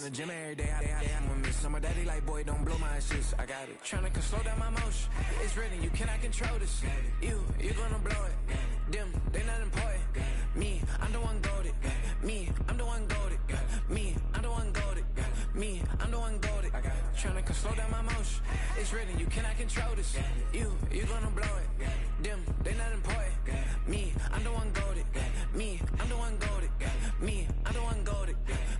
In the gym every day, I'm with me. Some of daddy like, boy, don't blow my shit. I got it. Tryna slow down my motion. It's written, you cannot control this. You gonna blow it. Them, they not important. Me, I'm the one goated. Me, I'm the one goated. Me, I'm the one goated. Me, I'm the one goated. Tryna slow down my motion. It's written, you cannot control this. You gonna blow it. Them, they not important. Me, I'm the one goated. Me, I'm the one goated. Me, I'm the one goated.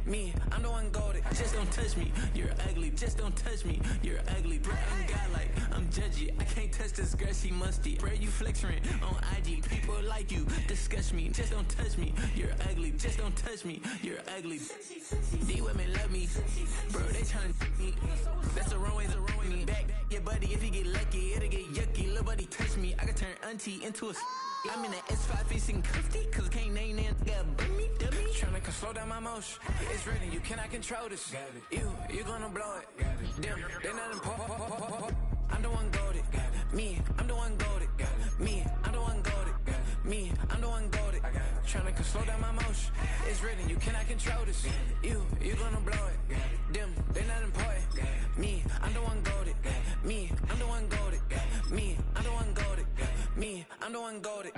Me, I'm the one goated. Just don't touch me, you're ugly. Just don't touch me, you're ugly. Bro, I'm godlike, I'm judgy. I can't touch this girl, she musty. Bro, you flexing on IG. People like you disgust me. Just don't touch me, you're ugly. Just don't touch me, you're ugly. These women love me, bro. They tryna me. That's the wrong way to me. Back your buddy, if he get lucky, it'll get yucky. Little buddy touch me, I can turn auntie into a. I'm in the S5 facing cuffy, cause I can't name that guy but me, dummy. Tryna slow down my motion. It's written, you cannot control this. You gonna blow it. Them, they not important. I'm the one goated. Me, I'm the one goated. Me, I'm the one goated. Me, I'm the one goated. Tryna slow down my motion. It's written, you cannot control this. You gonna blow it. Them, they not important. Me, I'm the one goated. Me, I'm the one goated. Me, I'm the one goated. Me, I'm the one goated.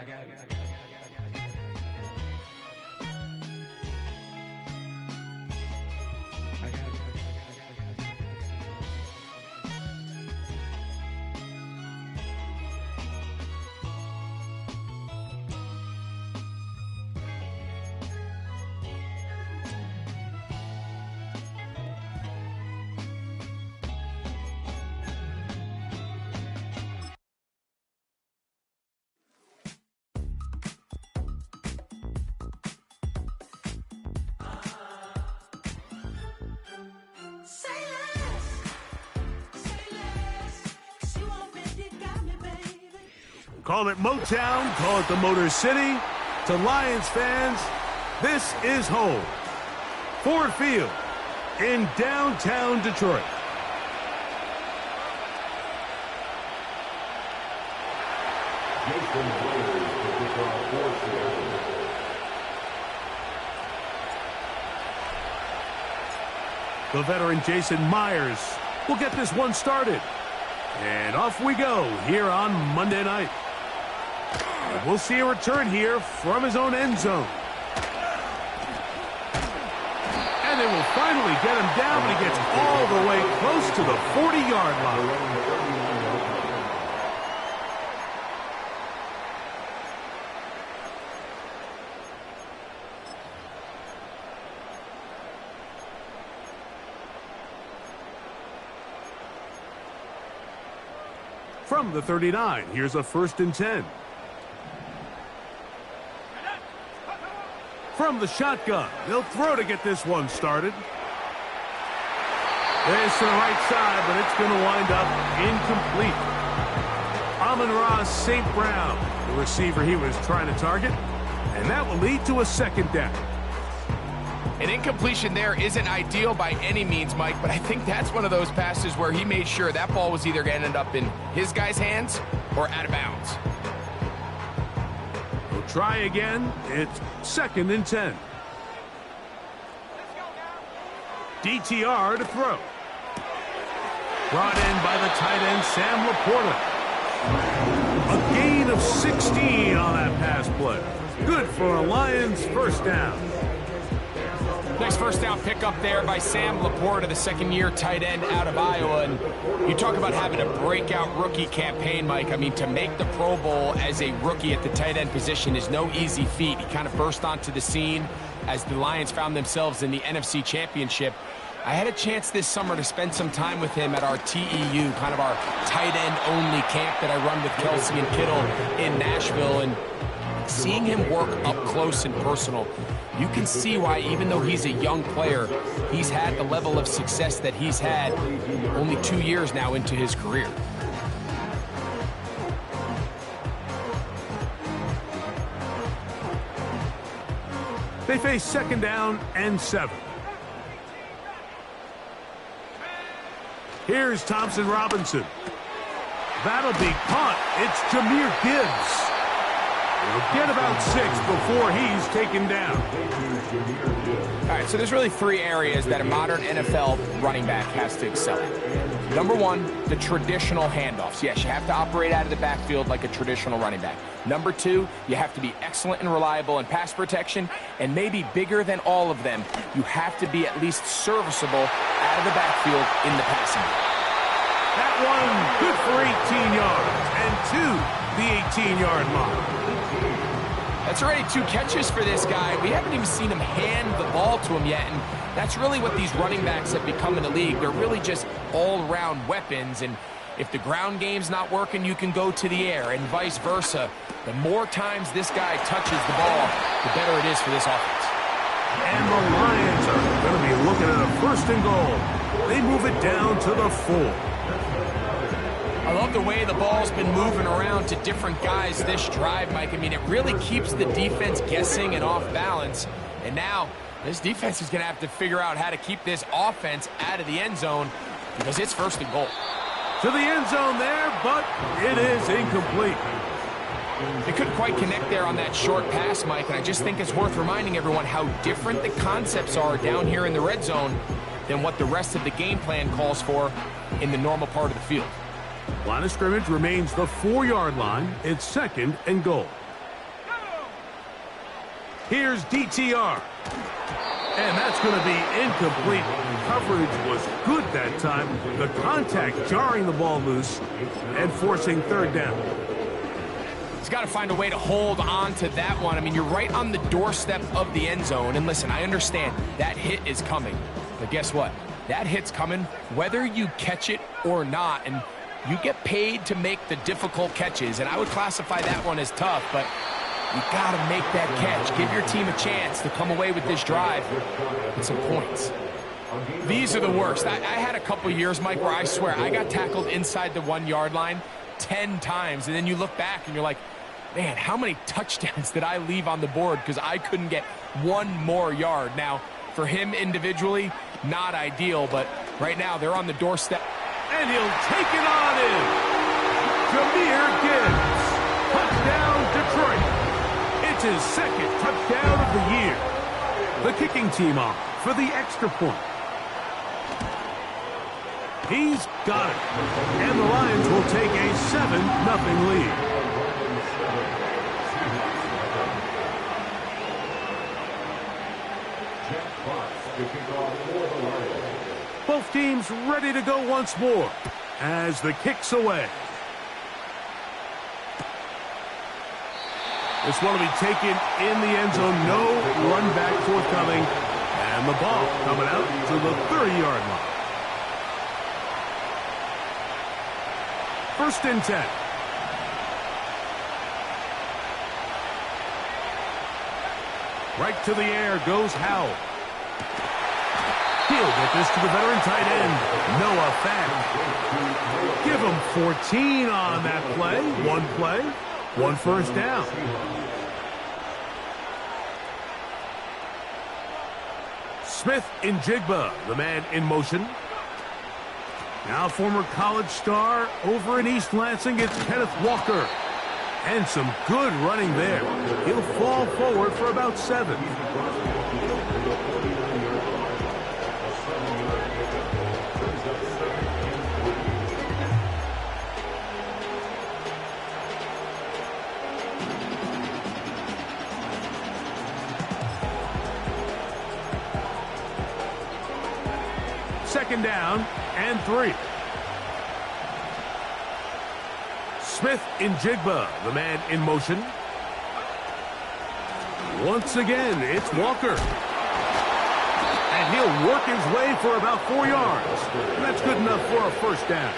Call it Motown, call it the Motor City. To Lions fans, this is home. Ford Field in downtown Detroit. The veteran Jason Myers will get this one started. And off we go here on Monday night. And we'll see a return here from his own end zone. And they will finally get him down, but he gets all the way close to the 40-yard line. From the 39, here's a 1st and 10. From the shotgun, they'll throw to get this one started. There's to the right side, but it's going to wind up incomplete. Amon-Ra St. Brown, the receiver he was trying to target, and that will lead to a 2nd down. An incompletion there isn't ideal by any means, Mike, but I think that's one of those passes where he made sure that ball was either going to end up in his guy's hands or out of bounds. We'll try again. It's 2nd and 10. DTR to throw. Brought in by the tight end, Sam Laporta. A gain of 16 on that pass play. Good for a Lions 1st down. Nice 1st down pickup there by Sam Laporta, the 2nd-year tight end out of Iowa. And you talk about having a breakout rookie campaign, Mike. I mean, to make the Pro Bowl as a rookie at the tight end position is no easy feat. He kind of burst onto the scene as the Lions found themselves in the NFC Championship. I had a chance this summer to spend some time with him at our TEU, kind of our tight end-only camp that I run with Kelsey and Kittle in Nashville. And seeing him work up close and personal, you can see why, even though he's a young player, he's had the level of success that he's had only 2 years now into his career. They face 2nd down and 7. Here's Thompson Robinson. That'll be caught. It's Jahmyr Gibbs. He'll get about 6 before he's taken down. All right, so there's really 3 areas that a modern NFL running back has to excel at. Number 1, the traditional handoffs. Yes, you have to operate out of the backfield like a traditional running back. Number 2, you have to be excellent and reliable in pass protection, and maybe bigger than all of them, you have to be at least serviceable out of the backfield in the passing game. That one, good for 18 yards, and to the 18-yard mark. That's already 2 catches for this guy. We haven't even seen him hand the ball to him yet, and that's really what these running backs have become in the league. They're really just all-around weapons, and if the ground game's not working, you can go to the air, and vice versa. The more times this guy touches the ball, the better it is for this offense. And the Lions are going to be looking at a 1st and goal. They move it down to the 4. I love the way the ball's been moving around to different guys this drive, Mike. I mean, it really keeps the defense guessing and off balance. And now this defense is going to have to figure out how to keep this offense out of the end zone because it's 1st and goal. To the end zone there, but it is incomplete. They couldn't quite connect there on that short pass, Mike, and I just think it's worth reminding everyone how different the concepts are down here in the red zone than what the rest of the game plan calls for in the normal part of the field. Line of scrimmage remains the 4-yard line. It's 2nd and goal. Here's DTR. And that's going to be incomplete. Coverage was good that time. The contact jarring the ball loose and forcing 3rd down. He's got to find a way to hold on to that one. I mean, you're right on the doorstep of the end zone. And listen, I understand that hit is coming. But guess what? That hit's coming whether you catch it or not. And you get paid to make the difficult catches, and I would classify that one as tough, but you got to make that catch. Give your team a chance to come away with this drive with some points. These are the worst. I had a couple years, Mike, where I swear I got tackled inside the 1-yard line 10 times, and then you look back and you're like, man, how many touchdowns did I leave on the board because I couldn't get 1 more yard? Now, for him individually, not ideal, but right now they're on the doorstep. And he'll take it on in. Jahmyr Gibbs. Touchdown, Detroit. It's his 2nd touchdown of the year. The kicking team off for the extra point. He's got it. And the Lions will take a 7-0 lead. Both teams ready to go once more as the kick's away. This one will be taken in the end zone. No run back forthcoming. And the ball coming out to the 30-yard line. 1st and 10. Right to the air goes Howell. He'll get this to the veteran tight end, Noah Fant. Give him 14 on that play. 1 1st down. Smith-Njigba, the man in motion. Now former college star over in East Lansing, it's Kenneth Walker. And some good running there. He'll fall forward for about 7. Second down and 3. Smith-Njigba, the man in motion. Once again, it's Walker. And he'll work his way for about 4 yards. And that's good enough for a 1st down.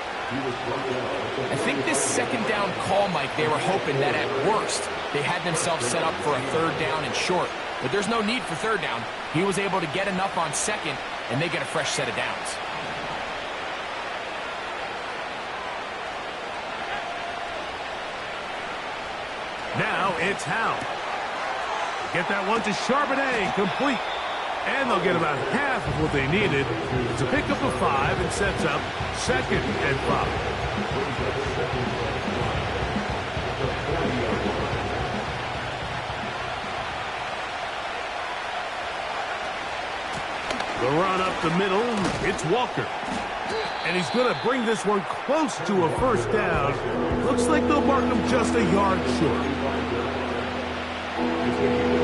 I think this 2nd down call, Mike, they were hoping that at worst they had themselves set up for a 3rd down and short. But there's no need for 3rd down. He was able to get enough on 2nd, and they get a fresh set of downs. Now it's Howell. Get that one to Charbonnet, complete. And they'll get about half of what they needed. It's a pickup of 5 and sets up 2nd and 5. The run up the middle, it's Walker. And he's going to bring this one close to a first down. Looks like they'll mark him just a yard short.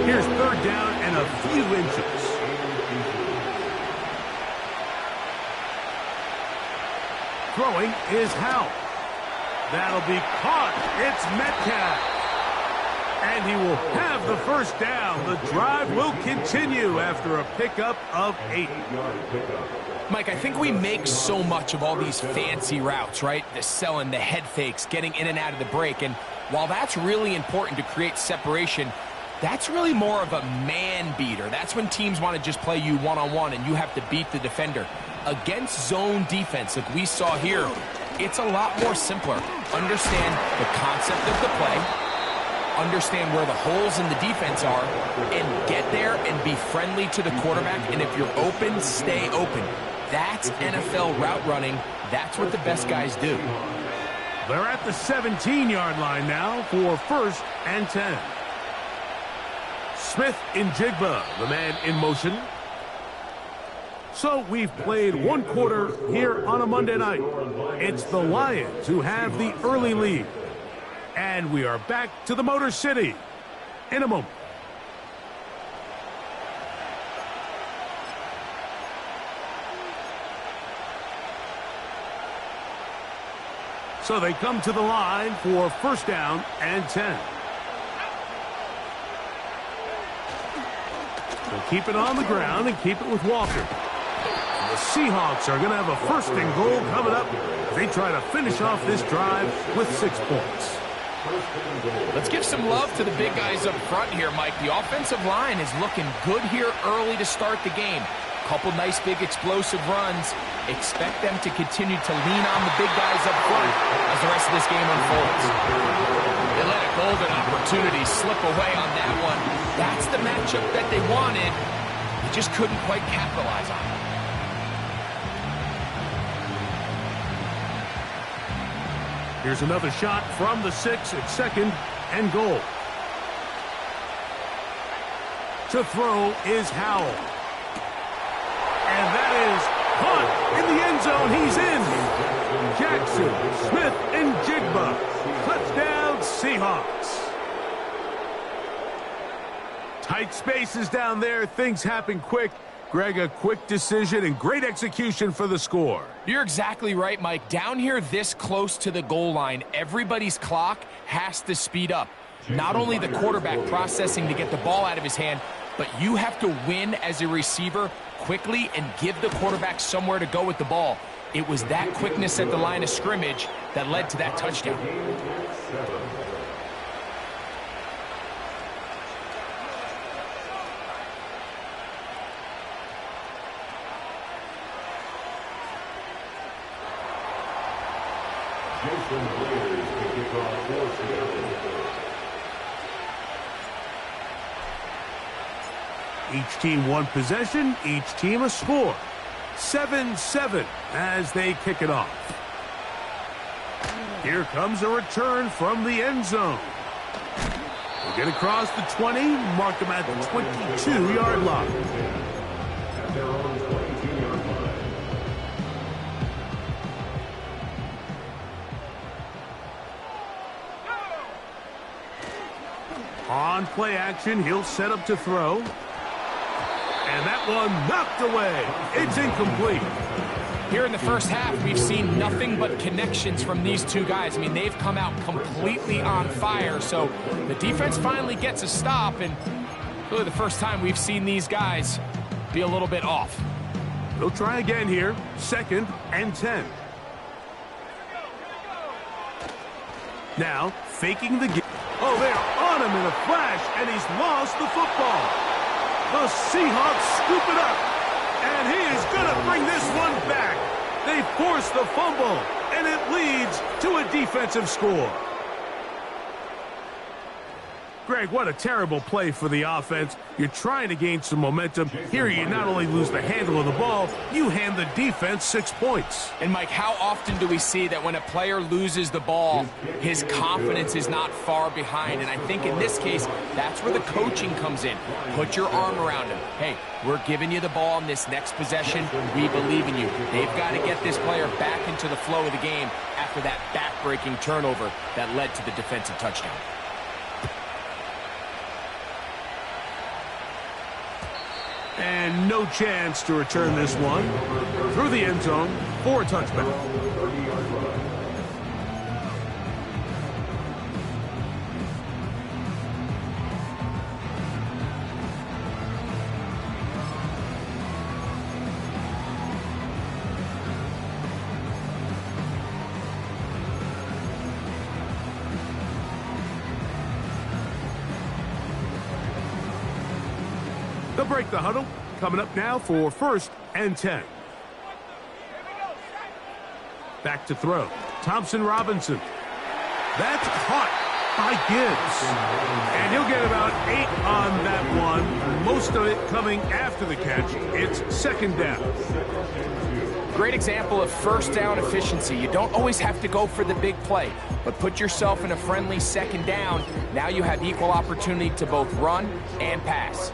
Here's third down and a few inches. Throwing is Howell. That'll be caught. It's Metcalf. And he will have the first down. The drive will continue after a pickup of 8. Mike, I think we make so much of all these fancy routes, right? The selling, the head fakes, getting in and out of the break. And while that's really important to create separation, that's really more of a man beater. That's when teams want to just play you one-on-one and you have to beat the defender. Against zone defense, like we saw here, it's a lot more simpler. Understand the concept of the play, understand where the holes in the defense are, and get there and be friendly to the quarterback. And if you're open, stay open. That's NFL route running. That's what the best guys do. They're at the 17-yard line now for first and 10. Smith in Jigba, the man in motion. So we've played one quarter here on a Monday night. It's the Lions who have the early lead. And we are back to the Motor City in a moment. So they come to the line for first down and 10. They'll keep it on the ground and keep it with Walker. The Seahawks are going to have a first and goal coming up as they try to finish off this drive with 6 points. Let's give some love to the big guys up front here, Mike. The offensive line is looking good here early to start the game. Couple nice big explosive runs. Expect them to continue to lean on the big guys up front as the rest of this game unfolds. They let a golden opportunity slip away on that one. That's the matchup that they wanted. They just couldn't quite capitalize on it. Here's another shot from the 6 at second and goal. To throw is Howell. And that is caught in the end zone. He's in. Jackson, Smith, and Jigba. Touchdown, Seahawks. Tight spaces down there. Things happen quick. Greg, a quick decision and great execution for the score. You're exactly right, Mike. Down here this close to the goal line, everybody's clock has to speed up. Not only the quarterback processing to get the ball out of his hand, but you have to win as a receiver quickly and give the quarterback somewhere to go with the ball. It was that quickness at the line of scrimmage that led to that touchdown. Each team one possession, each team a score. 7-7 as they kick it off. Here comes a return from the end zone. They get across the 20, mark them at the 22-yard line. On play action, he'll set up to throw. And that one knocked away. It's incomplete. Here in the first half, we've seen nothing but connections from these two guys. I mean, they've come out completely on fire. So the defense finally gets a stop. And really the first time we've seen these guys be a little bit off. They'll try again here. Second and 10. Now, faking the game. Oh, they're on him in a flash, and he's lost the football. The Seahawks scoop it up, and he is going to bring this one back. They force the fumble, and it leads to a defensive score. Greg, what a terrible play for the offense. You're trying to gain some momentum. Here you not only lose the handle of the ball, you hand the defense 6 points. And, Mike, how often do we see that when a player loses the ball, his confidence is not far behind? And I think in this case, that's where the coaching comes in. Put your arm around him. Hey, we're giving you the ball in this next possession. We believe in you. They've got to get this player back into the flow of the game after that back-breaking turnover that led to the defensive touchdown. And no chance to return this one through the end zone for a touchback. They'll break the huddle. Coming up now for 1st and 10. Back to throw. Thompson Robinson. That's caught by Gibbs. And he'll get about 8 on that one. Most of it coming after the catch. It's 2nd down. Great example of first down efficiency. You don't always have to go for the big play, but put yourself in a friendly 2nd down. Now you have equal opportunity to both run and pass.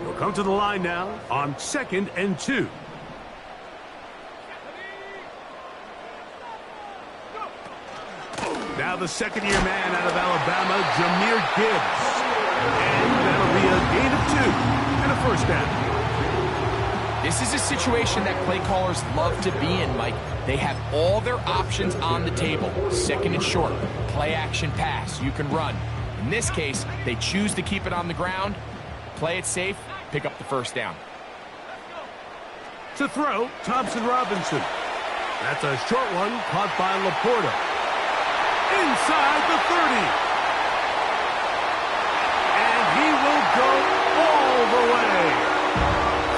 We'll come to the line now on 2nd and 2. Now the second-year man out of Alabama, Jahmyr Gibbs. And that'll be a gain of 2 and a 1st down. This is a situation that play callers love to be in, Mike. They have all their options on the table. 2nd and short, play action pass, you can run. In this case, they choose to keep it on the ground, play it safe, pick up the 1st down. To throw, Thompson Robinson. That's a short one caught by Laporta. Inside the 30. And he will go all the way.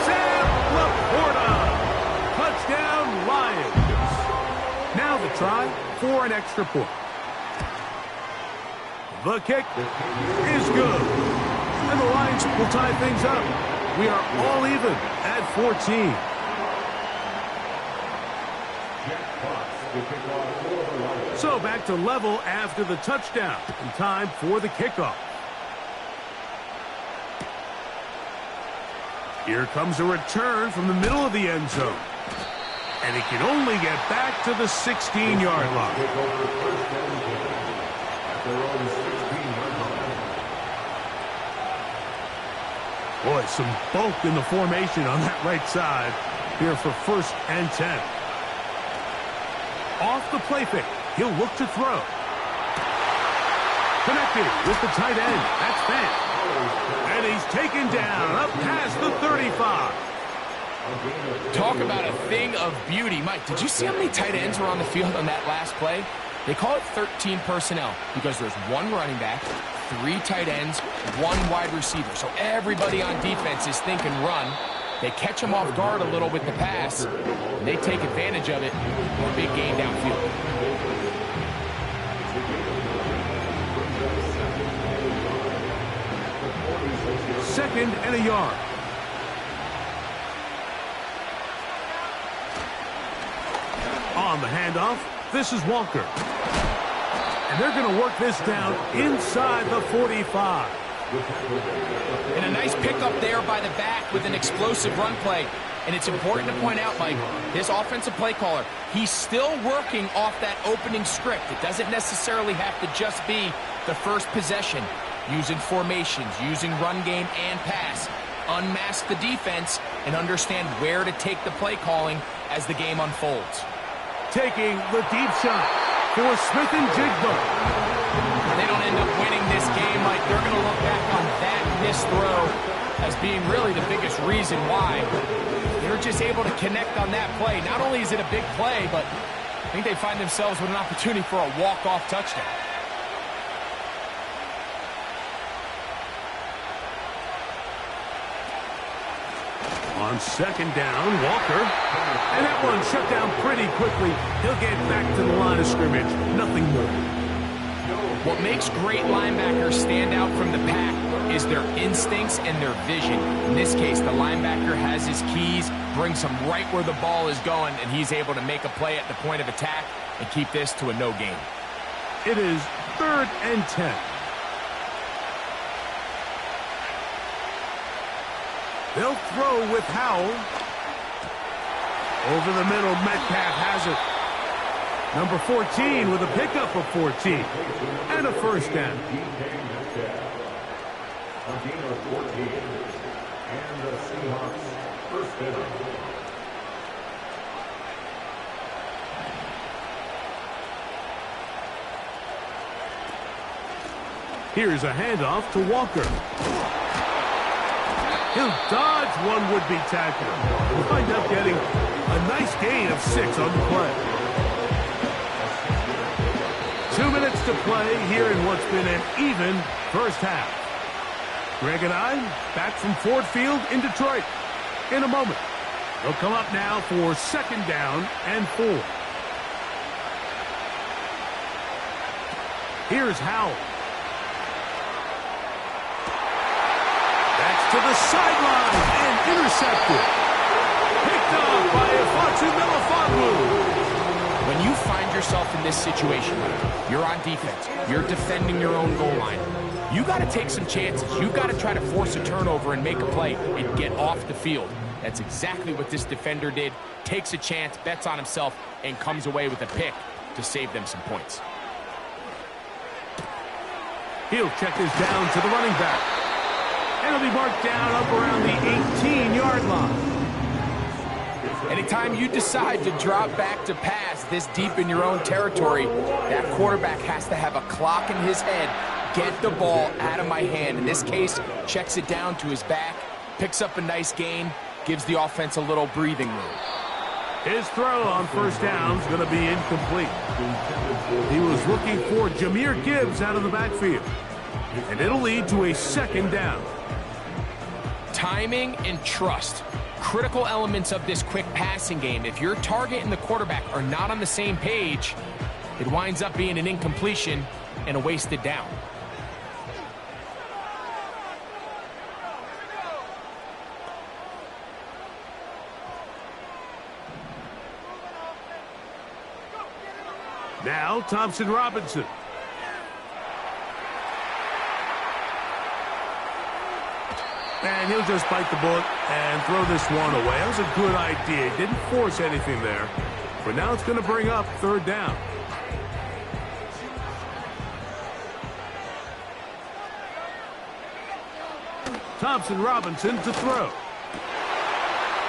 Sam Laporta. Touchdown, Lions. Now the try for an extra point. The kick is good. And the Lions will tie things up. We are all even at 14. So back to level after the touchdown. And time for the kickoff. Here comes a return from the middle of the end zone. And he can only get back to the 16-yard line. Boy, some bulk in the formation on that right side here for 1st and 10. Off the play fake. He'll look to throw. Connected with the tight end. That's Fant. And he's taken down up past the 35. Talk about a thing of beauty. Mike, did you see how many tight ends were on the field on that last play? They call it 13 personnel because there's 1 running back, 3 tight ends, 1 wide receiver. So everybody on defense is thinking run. They catch them off guard a little with the pass, and they take advantage of it for a big gain downfield. Second and a yard. On the handoff, this is Walker. And they're going to work this down inside the 45. And a nice pickup there by the back with an explosive run play. And it's important to point out, Mike, this offensive play caller, he's still working off that opening script. It doesn't necessarily have to just be the first possession. Using formations, using run game and pass. Unmask the defense and understand where to take the play calling as the game unfolds. Taking the deep shot for Smith and Jigba. They don't end up winning this game, Mike. They're going to look back on that missed throw as being really the biggest reason why. They're just able to connect on that play. Not only is it a big play, but I think they find themselves with an opportunity for a walk-off touchdown. On second down, Walker. And that one shut down pretty quickly. He'll get back to the line of scrimmage. Nothing more. What makes great linebackers stand out from the pack is their instincts and their vision. In this case, the linebacker has his keys, brings him right where the ball is going, and he's able to make a play at the point of attack and keep this to a no gain. It is 3rd and 10. They'll throw with Howell. Over the middle, Metcalf has it. Number 14 with a pickup of 14. And a first down. And the Seahawks first down. Here's a handoff to Walker. He'll dodge one would-be tackler. He'll wind up getting a nice gain of 6 on the play. 2 minutes to play here in what's been an even first half. Greg and I back from Ford Field in Detroit in a moment. They'll come up now for 2nd down and 4. Here's Howell. To the sideline and intercepted. Picked up by Afonso Melifonwu. When you find yourself in this situation, you're on defense, you're defending your own goal line, you got to take some chances. You got to try to force a turnover and make a play and get off the field. That's exactly what this defender did. Takes a chance, bets on himself, and comes away with a pick to save them some points. He'll check this down to the running back. And it'll be marked down up around the 18-yard line. Anytime you decide to drop back to pass this deep in your own territory, that quarterback has to have a clock in his head. Get the ball out of my hand. In this case, checks it down to his back, picks up a nice gain, gives the offense a little breathing room. His throw on first down is going to be incomplete. He was looking for Jahmyr Gibbs out of the backfield. And it'll lead to a 2nd down. Timing and trust, critical elements of this quick passing game. If your target and the quarterback are not on the same page, it winds up being an incompletion and a wasted down. Now Thompson Robinson. And he'll just bite the bullet and throw this one away. That was a good idea. Didn't force anything there. But now it's going to bring up 3rd down. Thompson Robinson to throw.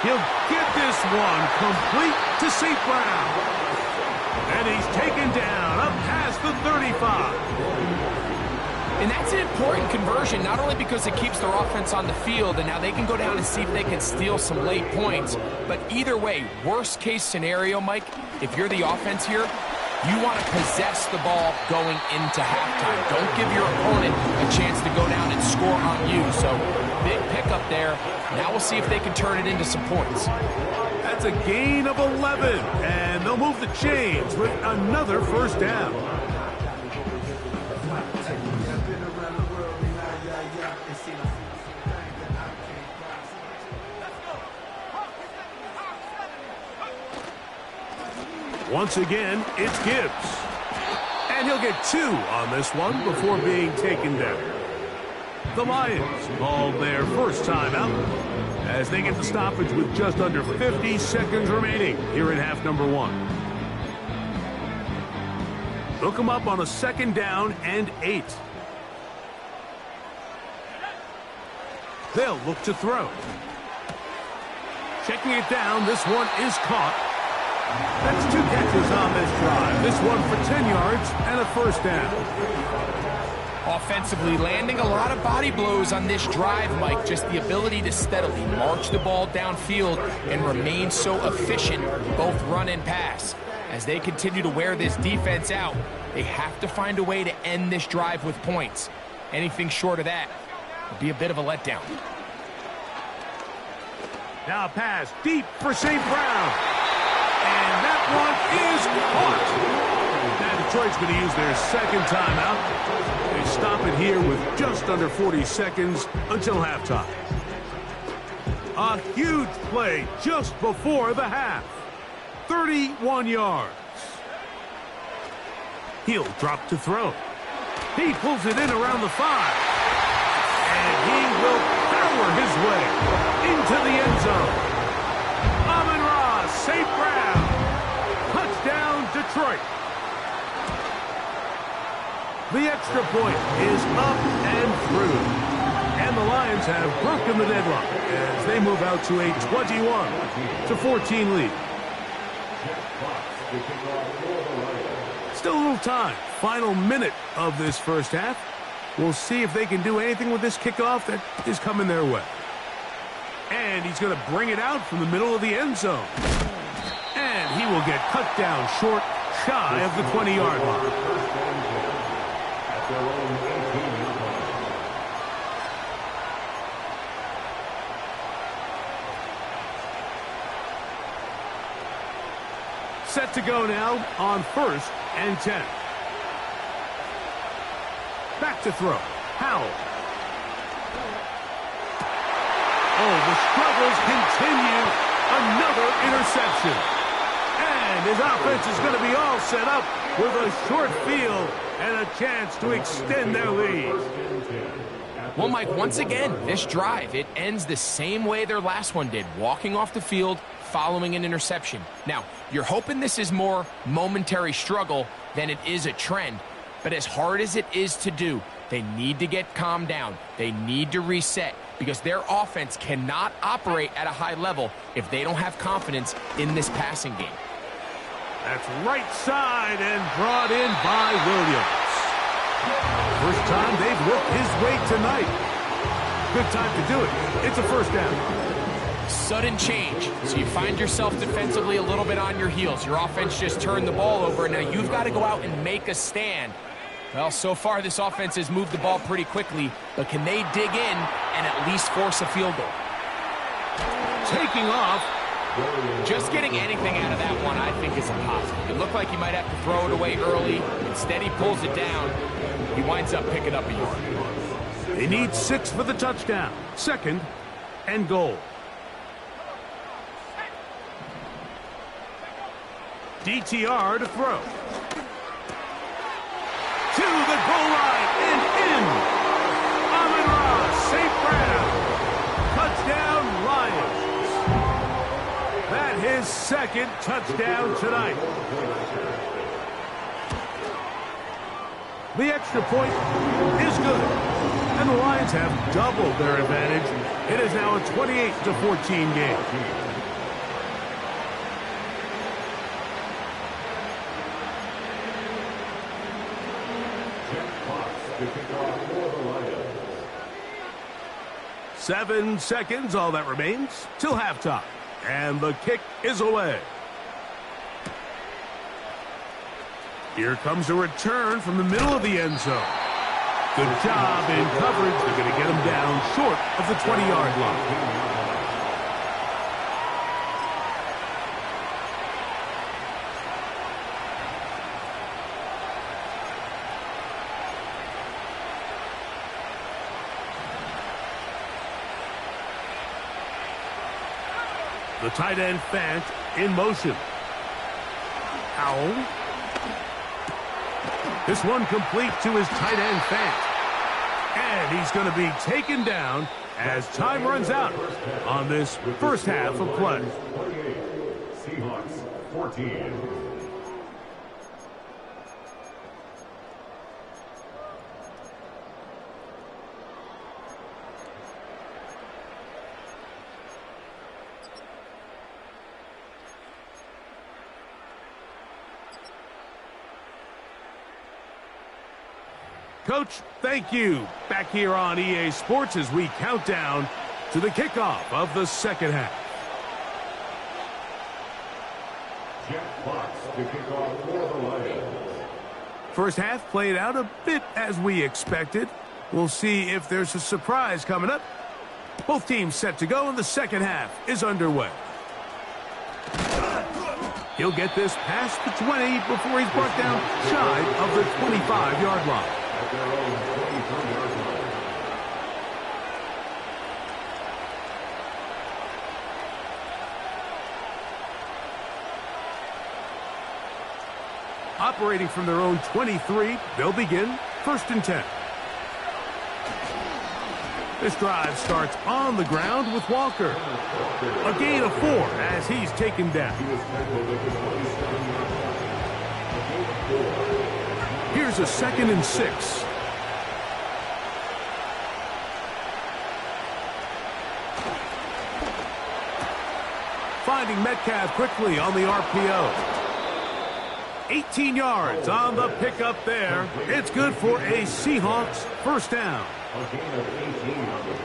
He'll get this one complete to St. Brown. And he's taken down up past the 35. And that's an important conversion, not only because it keeps their offense on the field, and now they can go down and see if they can steal some late points. But either way, worst case scenario, Mike, if you're the offense here, you want to possess the ball going into halftime. Don't give your opponent a chance to go down and score on you. So big pickup there. Now we'll see if they can turn it into some points. That's a gain of 11, and they'll move the chains with another first down. Once again, it's Gibbs. And he'll get 2 on this one before being taken down. The Lions call their first time out as they get the stoppage with just under 50 seconds remaining here in half number 1. They'll come up on a 2nd down and 8. They'll look to throw. Checking it down, this one is caught. That's 2 catches on this drive. This one for 10 yards and a first down. Offensively, landing a lot of body blows on this drive, Mike. Just the ability to steadily march the ball downfield and remain so efficient, both run and pass. As they continue to wear this defense out, they have to find a way to end this drive with points. Anything short of that would be a bit of a letdown. Now a pass deep for St. Brown. And that one is caught. Now Detroit's going to use their second timeout. They stop it here with just under 40 seconds until halftime. A huge play just before the half. 31 yards. He'll drop to throw. He pulls it in around the 5. And he will power his way into the end zone. Amon-Ra St. Brown. Touchdown, Detroit. The extra point is up and through. And the Lions have broken the deadlock as they move out to a 21-14 lead. Still a little time. Final minute of this first half. We'll see if they can do anything with this kickoff that is coming their way. And he's going to bring it out from the middle of the end zone. And he will get cut down short, shy of the 20-yard line. Set to go now on 1st and 10. Back to throw. Howell. Oh, the struggles continue. Another interception. And his offense is going to be all set up with a short field and a chance to extend their lead. Well, Mike, once again, this drive, it ends the same way their last one did, walking off the field following an interception. Now, you're hoping this is more momentary struggle than it is a trend. But as hard as it is to do, they need to get calmed down. They need to reset because their offense cannot operate at a high level if they don't have confidence in this passing game. That's right side and brought in by Williams. First time they've worked his way tonight. Good time to do it. It's a first down. Sudden change, so you find yourself defensively a little bit on your heels. Your offense just turned the ball over, and now you've got to go out and make a stand. Well, so far this offense has moved the ball pretty quickly, but can they dig in and at least force a field goal? Taking off. Just getting anything out of that one, I think, is impossible. It looked like he might have to throw it away early. Instead, he pulls it down. He winds up picking up a yard. They need 6 for the touchdown. 2nd and goal. DTR to throw. To the goal line and in. Amon-Ra St. Brown. Touchdown, Lions. That his 2nd touchdown tonight. The extra point is good. And the Lions have doubled their advantage. It is now a 28-14 game. To kick off for the Lions. 7 seconds, all that remains, till halftime. And the kick is away. Here comes a return from the middle of the end zone. Good job in coverage. They're going to get him down short of the 20-yard line. The tight end Fant in motion. Howell. This one complete to his tight end Fant. And he's going to be taken down as time runs out on this first half of play. Seahawks 14. Coach, thank you. Back here on EA Sports as we count down to the kickoff of the second half. Jeff Fox to kick off for the Lions. First half played out a bit as we expected. We'll see if there's a surprise coming up Both teams set to go, and the second half is underway. He'll get this past the 20 before he's brought down shy of the 25-yard line. At their own 23-yard line. Operating from their own 23, they'll begin 1st and 10. This drive starts on the ground with Walker. A gain of 4 as he's taken down. Here's a 2nd and 6. Finding Metcalf quickly on the RPO. 18 yards on the pickup there. It's good for a Seahawks first down.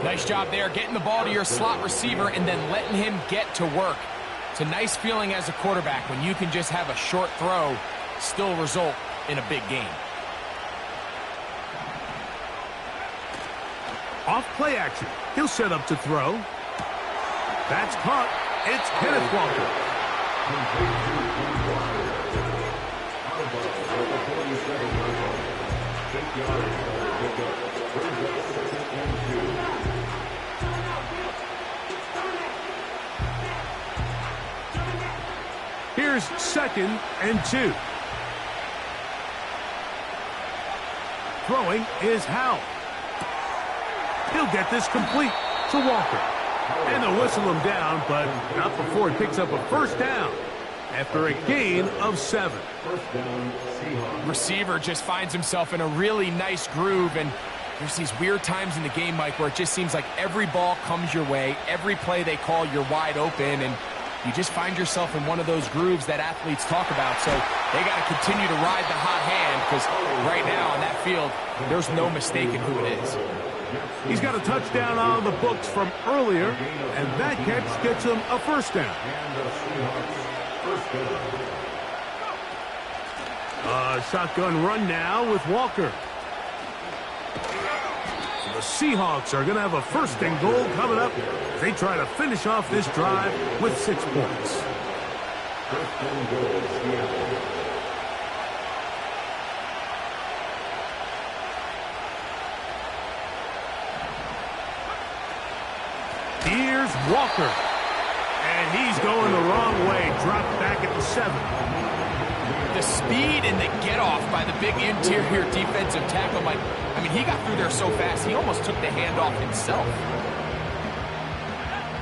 Nice job there, getting the ball to your slot receiver and then letting him get to work. It's a nice feeling as a quarterback when you can just have a short throw, still result in a big game. Off play action. He'll set up to throw. That's caught. It's Kenneth Walker. Here's 2nd and 2. Throwing is Howell. He'll get this complete to Walker. And they'll whistle him down, but not before he picks up a first down after a gain of 7. Receiver just finds himself in a really nice groove, and there's these weird times in the game, Mike, where it just seems like every ball comes your way, every play they call, you're wide open, and you just find yourself in one of those grooves that athletes talk about. So they got to continue to ride the hot hand, because right now on that field, there's no mistaking who it is. He's got a touchdown on the books from earlier, and that catch gets him a first down. A shotgun run now with Walker. So the Seahawks are going to have a 1st and goal coming up as they try to finish off this drive with 6 points. 1st and goal, Seattle. Here's Walker. And he's going the wrong way. Dropped back at the 7. The speed and the get-off by the big interior defensive tackle, Mike. I mean, he got through there so fast, he almost took the handoff himself.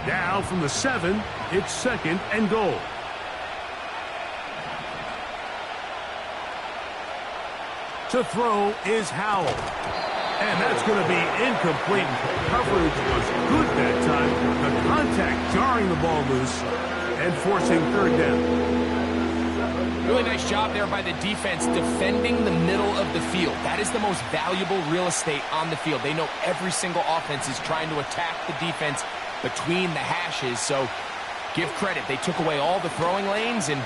Now from the 7, it's 2nd and goal. To throw is Howell. And that's going to be incomplete. Coverage was good that time. The contact jarring the ball loose and forcing 3rd down. Really nice job there by the defense defending the middle of the field. That is the most valuable real estate on the field. They know every single offense is trying to attack the defense between the hashes. So give credit. They took away all the throwing lanes, and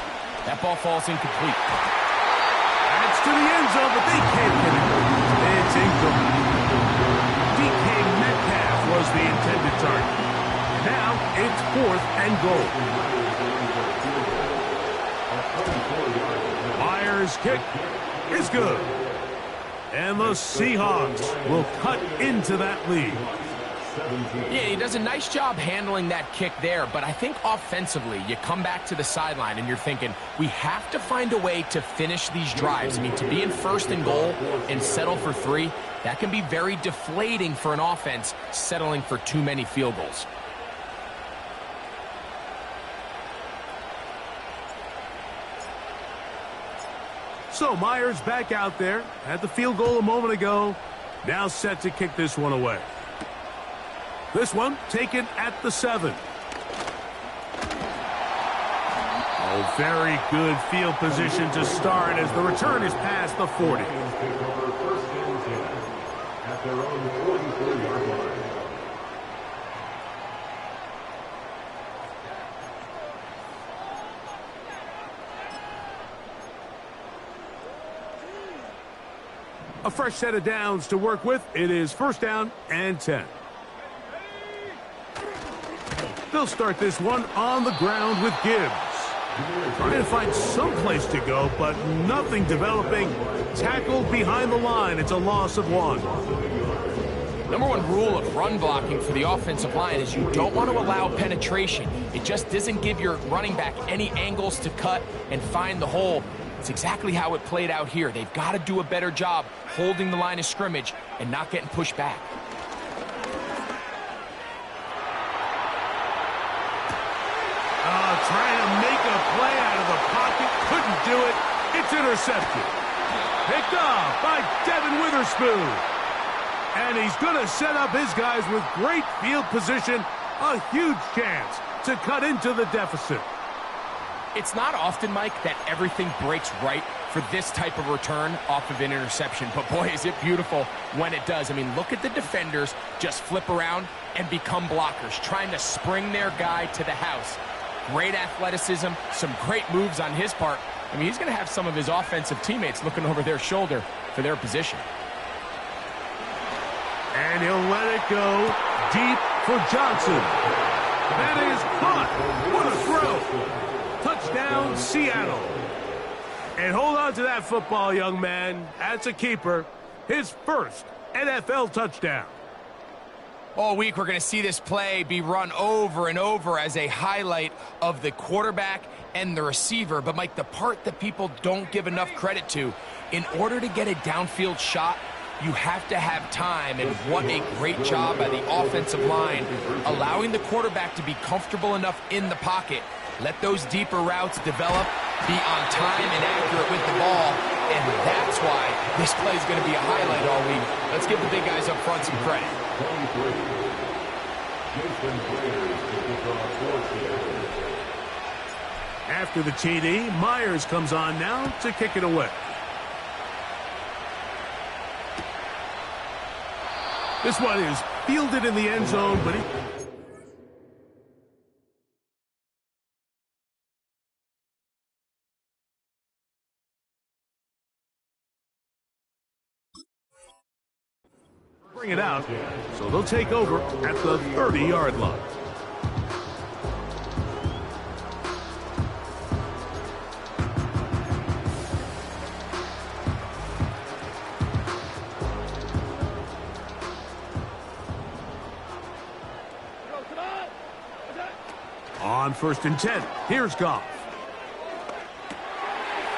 that ball falls incomplete. That's to the end zone, but they can't get it. It's incomplete. DK Metcalf was the intended target. Now it's 4th and goal. Myers' kick is good. And the Seahawks will cut into that lead. Yeah, he does a nice job handling that kick there, but I think offensively, you come back to the sideline and you're thinking, we have to find a way to finish these drives. I mean, to be in 1st and goal and settle for 3, that can be very deflating for an offense settling for too many field goals. So Myers back out there, had the field goal a moment ago, now set to kick this one away. This one taken at the 7. Oh, very good field position to start as the return is past the 40. At their own 44-yard line. A fresh set of downs to work with. It is 1st down and 10. They'll start this one on the ground with Gibbs. Trying to find some place to go, but nothing developing. Tackled behind the line. It's a loss of 1. Number one rule of run blocking for the offensive line is you don't want to allow penetration. It just doesn't give your running back any angles to cut and find the hole. It's exactly how it played out here. They've got to do a better job holding the line of scrimmage and not getting pushed back. Trying to make a play out of the pocket. Couldn't do it. It's intercepted. Picked off by Devin Witherspoon. And he's going to set up his guys with great field position. A huge chance to cut into the deficit. It's not often, Mike, that everything breaks right for this type of return off of an interception. But boy, is it beautiful when it does. I mean, look at the defenders just flip around and become blockers, trying to spring their guy to the house. Great athleticism, some great moves on his part. I mean, he's going to have some of his offensive teammates looking over their shoulder for their position. And he'll let it go deep for Johnson. That is caught. What a throw. Touchdown, Seattle. And hold on to that football, young man. That's a keeper. His first NFL touchdown. All week, we're going to see this play be run over and over as a highlight of the quarterback and the receiver. But, Mike, the part that people don't give enough credit to, in order to get a downfield shot, you have to have time. And what a great job by the offensive line, allowing the quarterback to be comfortable enough in the pocket. Let those deeper routes develop, be on time and accurate with the ball. And that's why this play is going to be a highlight all week. Let's give the big guys up front some credit. After the TD, Myers comes on now to kick it away. This one is fielded in the end zone, but bring it out, so they'll take over at the 30-yard line. On 1st and 10, here's Goff.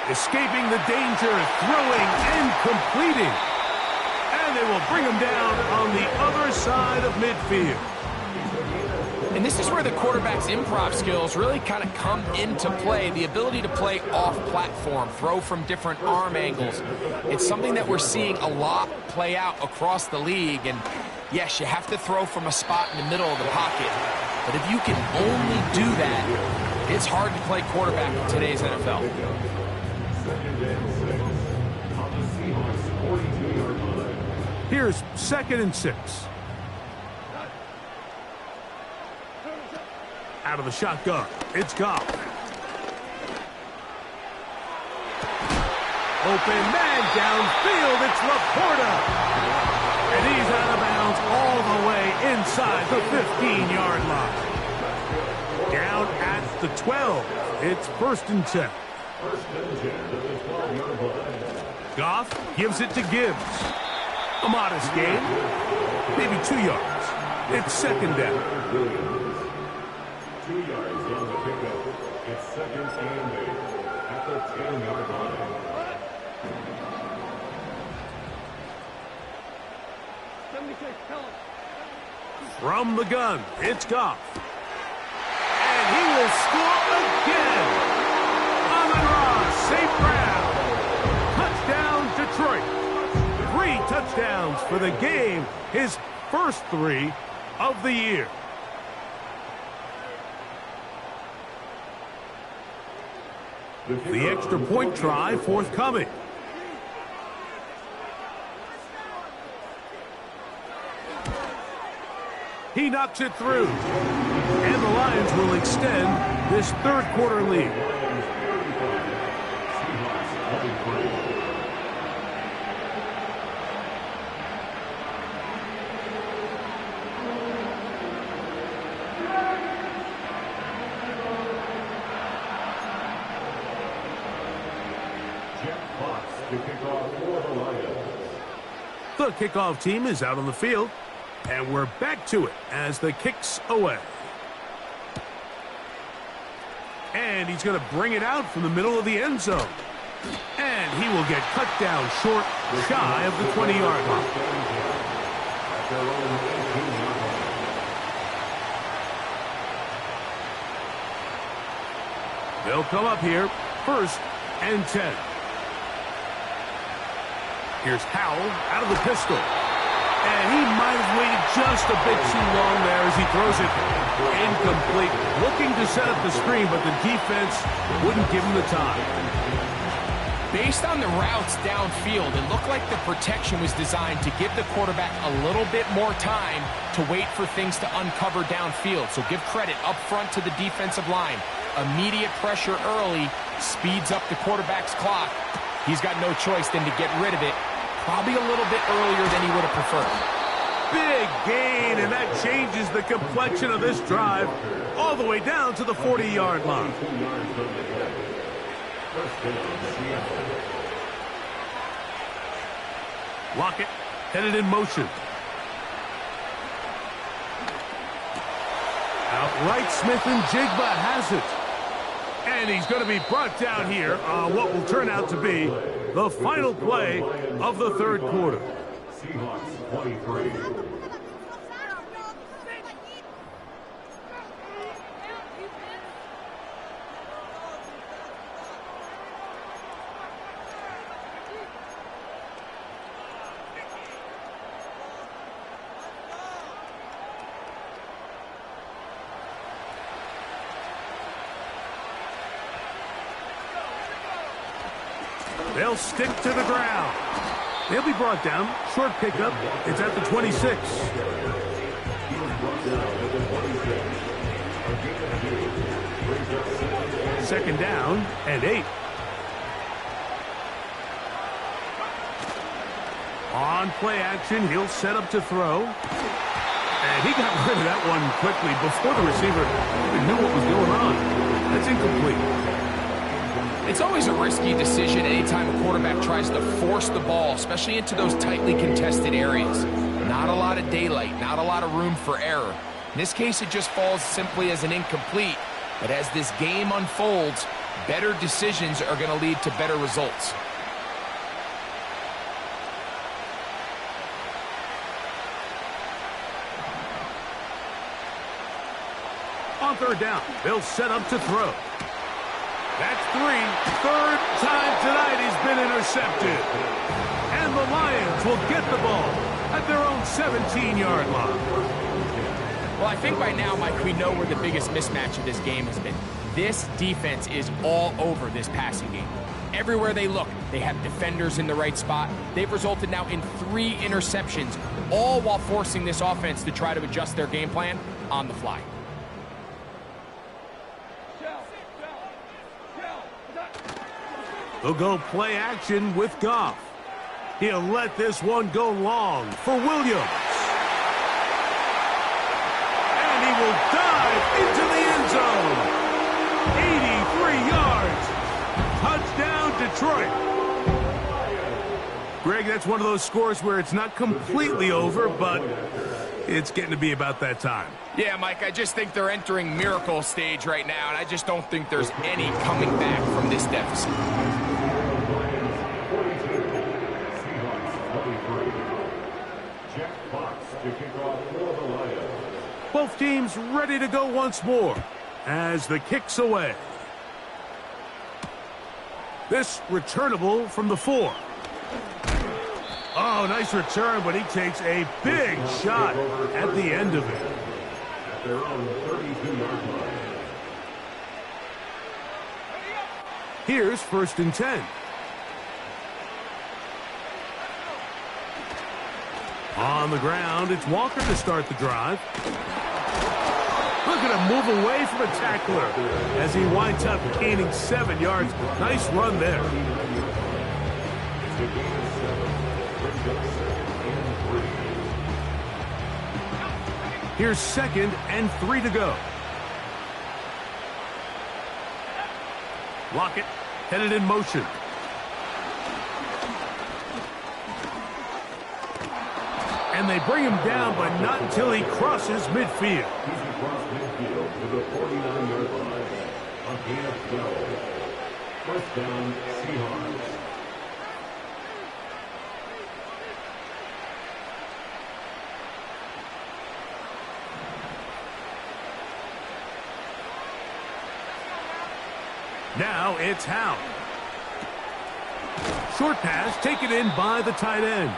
Escaping the danger, throwing and completing. And they will bring him down on the other side of midfield. And this is where the quarterback's improv skills really kind of come into play. The ability to play off-platform, throw from different arm angles. It's something that we're seeing a lot play out across the league. And yes, you have to throw from a spot in the middle of the pocket. But if you can only do that, it's hard to play quarterback in today's NFL. Here's 2nd and 6. Out of the shotgun, it's Goff. Open man downfield, it's Laporta. And he's out of bounds all the way inside the 15-yard line. Down at the 12, it's 1st and 10. Goff gives it to Gibbs. A modest gain, maybe 2 yards. It's 2nd down. 2 yards on the pickup. It's 2nd and 8 at the 10-yard line. From the gun, it's Goff. And he will score again. Amon-Ra, St. Brown. Touchdown, Detroit. 3 touchdowns for the game. His first 3 of the year. The extra point try forthcoming. He knocks it through. And the Lions will extend this 3rd quarter lead. The kickoff team is out on the field, and we're back to it as the kick's away. And he's going to bring it out from the middle of the end zone. And he will get cut down short, shy of the 20-yard line. They'll come up here, 1st and 10. Here's Howell out of the pistol. And he might have waited just a bit too long there as he throws it incomplete. Looking to set up the screen, but the defense wouldn't give him the time. Based on the routes downfield, it looked like the protection was designed to give the quarterback a little bit more time to wait for things to uncover downfield. So give credit up front to the defensive line. Immediate pressure early speeds up the quarterback's clock. He's got no choice than to get rid of it, probably a little bit earlier than he would have preferred. Big gain, and that changes the complexion of this drive all the way down to the 40-yard line. Lockett headed in motion. Outright Smith and Jigba has it. And he's going to be brought down here on what will turn out to be the final play of the third quarter. Seahawks 23. They'll stick to the ground. They'll be brought down. Short pickup. It's at the 26. Second down and 8. On play action, he'll set up to throw. And he got rid of that one quickly before the receiver even knew what was going on. That's incomplete. It's always a risky decision anytime a quarterback tries to force the ball, especially into those tightly contested areas. Not a lot of daylight, not a lot of room for error. In this case, it just falls simply as an incomplete. But as this game unfolds, better decisions are going to lead to better results. On third down, they'll set up to throw. That's 3. Third time tonight he's been intercepted. And the Lions will get the ball at their own 17-yard line. Well, I think by now, Mike, we know where the biggest mismatch of this game has been. This defense is all over this passing game. Everywhere they look, they have defenders in the right spot. They've resulted now in 3 interceptions, all while forcing this offense to try to adjust their game plan on the fly. They'll go play action with Goff. He'll let this one go long for Williams. And he will dive into the end zone. 83 yards. Touchdown, Detroit. Greg, that's one of those scores where it's not completely over, but it's getting to be about that time. Yeah, Mike, I just think they're entering miracle stage right now, and I just don't think there's any coming back from this deficit. Both teams ready to go once more as the kick's away. This returnable from the 4. Oh, nice return, but he takes a big shot at the end of it. At their own 32-yard line. Here's 1st and 10. On the ground, it's Walker to start the drive. Look at him move away from a tackler as he winds up gaining 7 yards. Nice run there. Here's 2nd and 3 to go. Lockett headed in motion. And they bring him down, but not until he crosses midfield. He's across midfield to the 49-yard line. A gain of 12. First down, Seahawks. Now it's Howe. Short pass taken in by the tight end.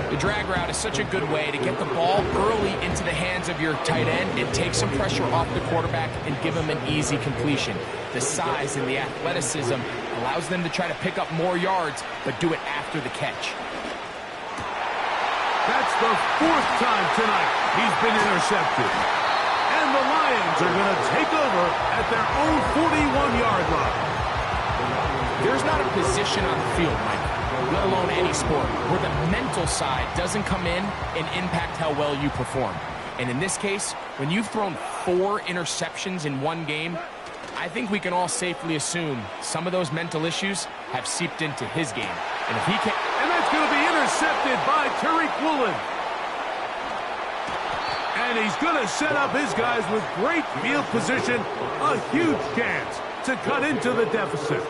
The drag route is such a good way to get the ball early into the hands of your tight end and take some pressure off the quarterback and give him an easy completion. The size and the athleticism allows them to try to pick up more yards, but do it after the catch. That's the 4th time tonight he's been intercepted. And the Lions are going to take over at their own 41-yard line. There's not a position on the field, Mike, let alone any sport, where the mental side doesn't come in and impact how well you perform. And in this case, when you've thrown 4 interceptions in one game, I think we can all safely assume some of those mental issues have seeped into his game. And if he can... And that's going to be intercepted by Tariq Woolen. And he's going to set up his guys with great field position. A huge chance to cut into the deficit.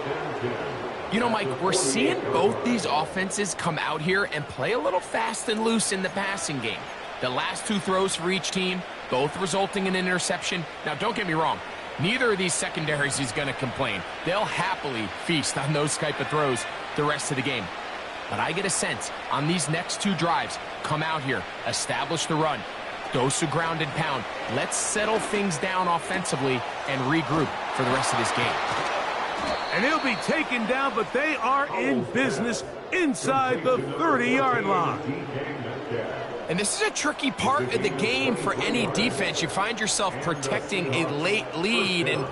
You know, Mike, we're seeing both these offenses come out here and play a little fast and loose in the passing game. The last 2 throws for each team, both resulting in an interception. Now, don't get me wrong. Neither of these secondaries is going to complain. They'll happily feast on those type of throws the rest of the game. But I get a sense on these next 2 drives, come out here, establish the run, dose of ground and pound. Let's settle things down offensively and regroup for the rest of this game. And he'll be taken down, but they are in business inside the 30-yard line. And this is a tricky part of the game for any defense. You find yourself protecting a late lead, and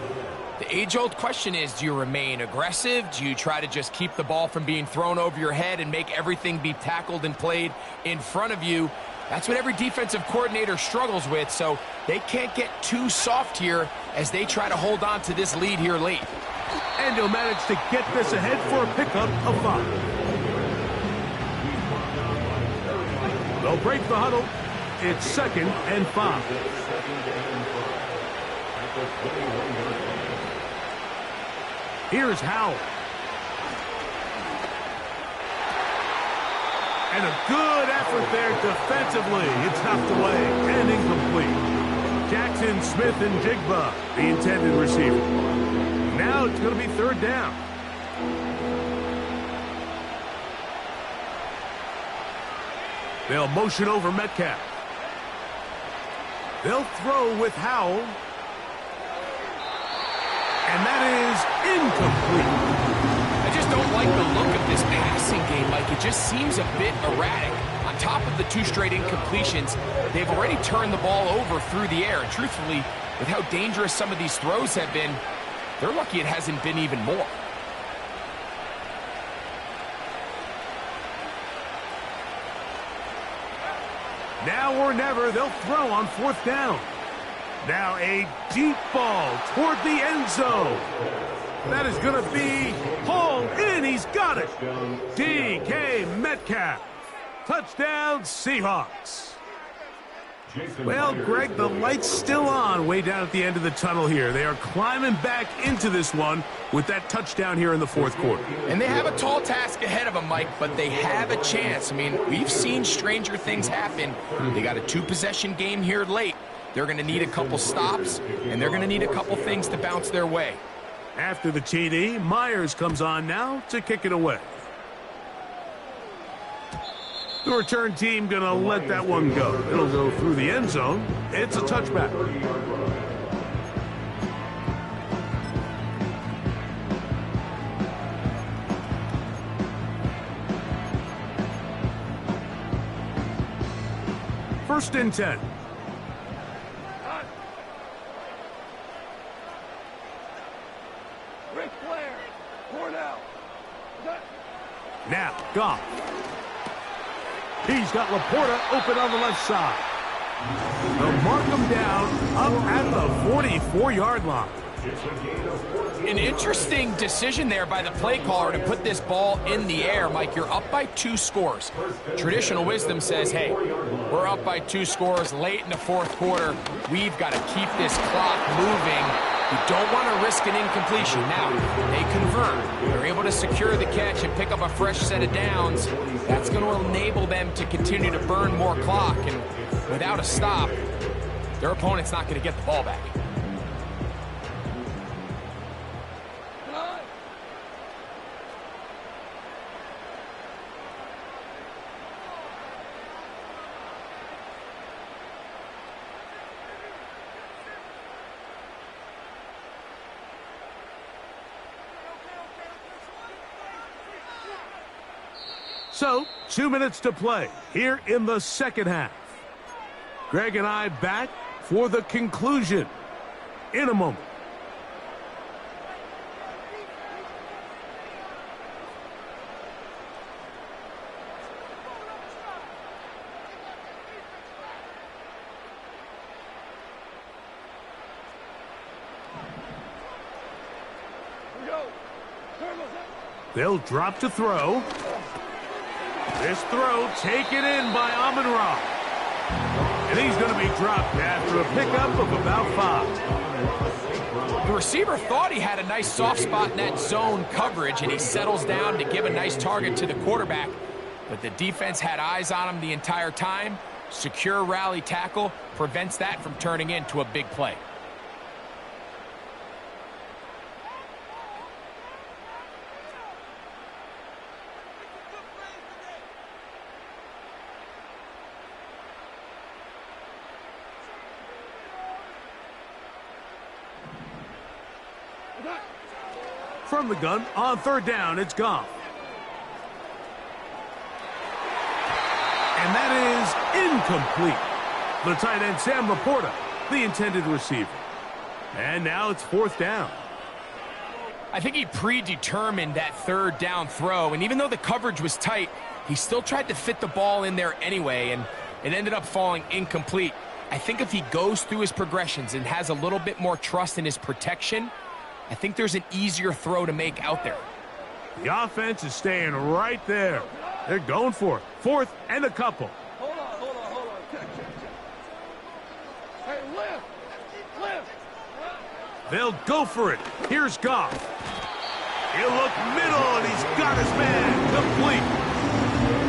the age-old question is, do you remain aggressive? Do you try to just keep the ball from being thrown over your head and make everything be tackled and played in front of you? That's what every defensive coordinator struggles with, so they can't get too soft here as they try to hold on to this lead here late. And he'll manage to get this ahead for a pickup of 5. They'll break the huddle. It's 2nd and 5. Here's Howell. And a good effort there defensively. It's knocked away and incomplete. Jackson, Smith, and Jigba, the intended receiver. Now it's going to be 3rd down. They'll motion over Metcalf. They'll throw with Howell. And that is incomplete. I just don't like the look of this passing game, Mike. It just seems a bit erratic. On top of the 2 straight incompletions, they've already turned the ball over through the air. And truthfully, with how dangerous some of these throws have been, they're lucky it hasn't been even more. Now or never, they'll throw on 4th down. Now a deep ball toward the end zone. That is going to be hauled in. He's got it. DK Metcalf. Touchdown, Seahawks. Well, Greg, the light's still on way down at the end of the tunnel here. They are climbing back into this one with that touchdown here in the 4th quarter. And they have a tall task ahead of them, Mike, but they have a chance. I mean, we've seen stranger things happen. They got a 2-possession game here late. They're going to need a couple stops, and they're going to need a couple things to bounce their way. After the TD, Myers comes on now to kick it away. The return team going to let that one go. It'll go through the end zone. It's a touchback. First and 10. Now, Goff. He's got Laporta open on the left side. They'll mark him down up at the 44-yard line. It's a gain of 14. An interesting decision there by the play caller to put this ball in the air. Mike, you're up by 2 scores. Traditional wisdom says, hey, we're up by 2 scores late in the 4th quarter. We've got to keep this clock moving. You don't want to risk an incompletion. Now, they convert. They're able to secure the catch and pick up a fresh set of downs. That's going to enable them to continue to burn more clock. And without a stop, their opponent's not going to get the ball back. So, 2 minutes to play here in the 2nd half. Greg and I back for the conclusion in a moment. They'll drop to throw. This throw taken in by Amon-Ra. And he's going to be dropped after a pickup of about 5. The receiver thought he had a nice soft spot in that zone coverage, and he settles down to give a nice target to the quarterback. But the defense had eyes on him the entire time. Secure rally tackle prevents that from turning into a big play. From the gun, on 3rd down, it's Goff. And that is incomplete. The tight end, Sam Laporta, the intended receiver. And now it's 4th down. I think he predetermined that 3rd down throw, and even though the coverage was tight, he still tried to fit the ball in there anyway, and it ended up falling incomplete. I think if he goes through his progressions and has a little bit more trust in his protection, I think there's an easier throw to make out there. The offense is staying right there. They're going for it. 4th and a couple. Hold on. Hey, lift. They'll go for it. Here's Goff. He'll look middle, and he's got his man complete.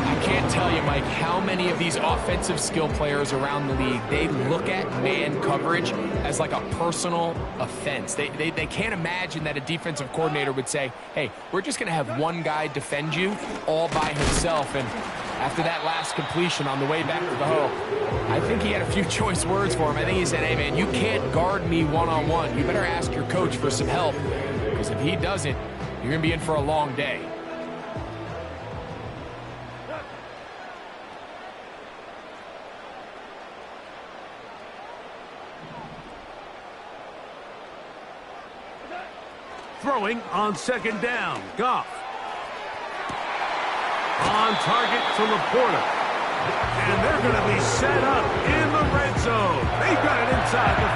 I can't tell you, Mike, how many of these offensive skill players around the league, they look at man coverage as like a personal offense. They can't imagine that a defensive coordinator would say, hey, we're just going to have one guy defend you all by himself. And after that last completion on the way back to the hole, I think he had a few choice words for him. I think he said, hey, man, you can't guard me one-on-one. You better ask your coach for some help, because if he doesn't, you're going to be in for a long day. Throwing on 2nd down, Goff. On target to Laporta. And they're going to be set up in the red zone. They've got it inside the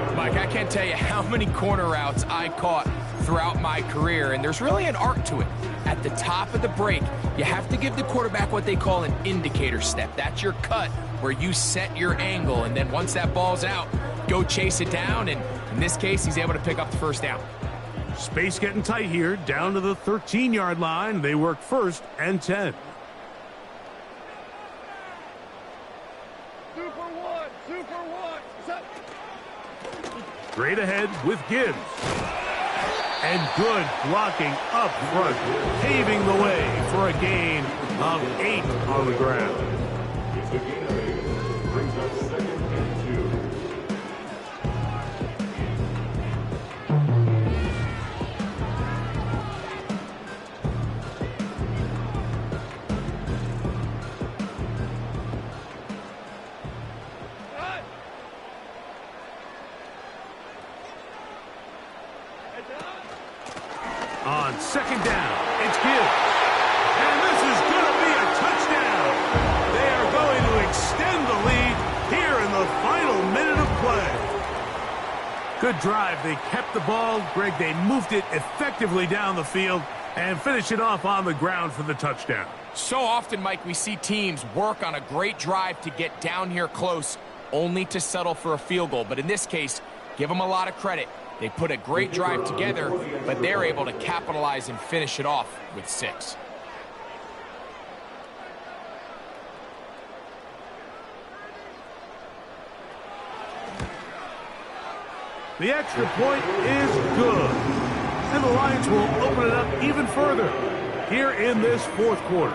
15. Mike, I can't tell you how many corner routes I caught throughout my career, and there's really an art to it. At the top of the break, you have to give the quarterback what they call an indicator step. That's your cut where you set your angle, and then once that ball's out, go chase it down, and in this case, he's able to pick up the 1st down. Space getting tight here, down to the 13-yard line. They work 1st and 10. Super one. Set. Straight ahead with Gibbs. And good blocking up front, paving the way for a gain of 8 on the ground. It's a gain of 8. Brings up 2nd and 2. On 2nd down, it's Gibbs. And this is going to be a touchdown. They are going to extend the lead here in the final minute of play. Good drive. They kept the ball. Greg, they moved it effectively down the field and finished it off on the ground for the touchdown. So often, Mike, we see teams work on a great drive to get down here close, only to settle for a field goal. But in this case, give them a lot of credit. They put a great drive together, but they're able to capitalize and finish it off with 6. The extra point is good. And the Lions will open it up even further here in this fourth quarter.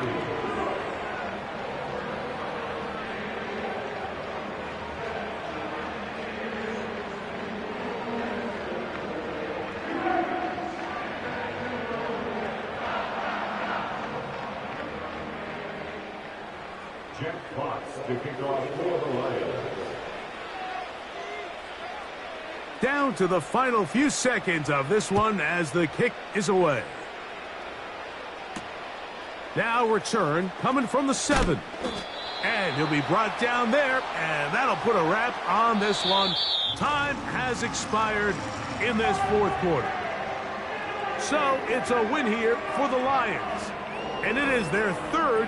Jack Fox to kick off for the Lions. Down to the final few seconds of this one as the kick is away. Now return coming from the 7. And he'll be brought down there, and that'll put a wrap on this one. Time has expired in this fourth quarter. So it's a win here for the Lions. And it is their third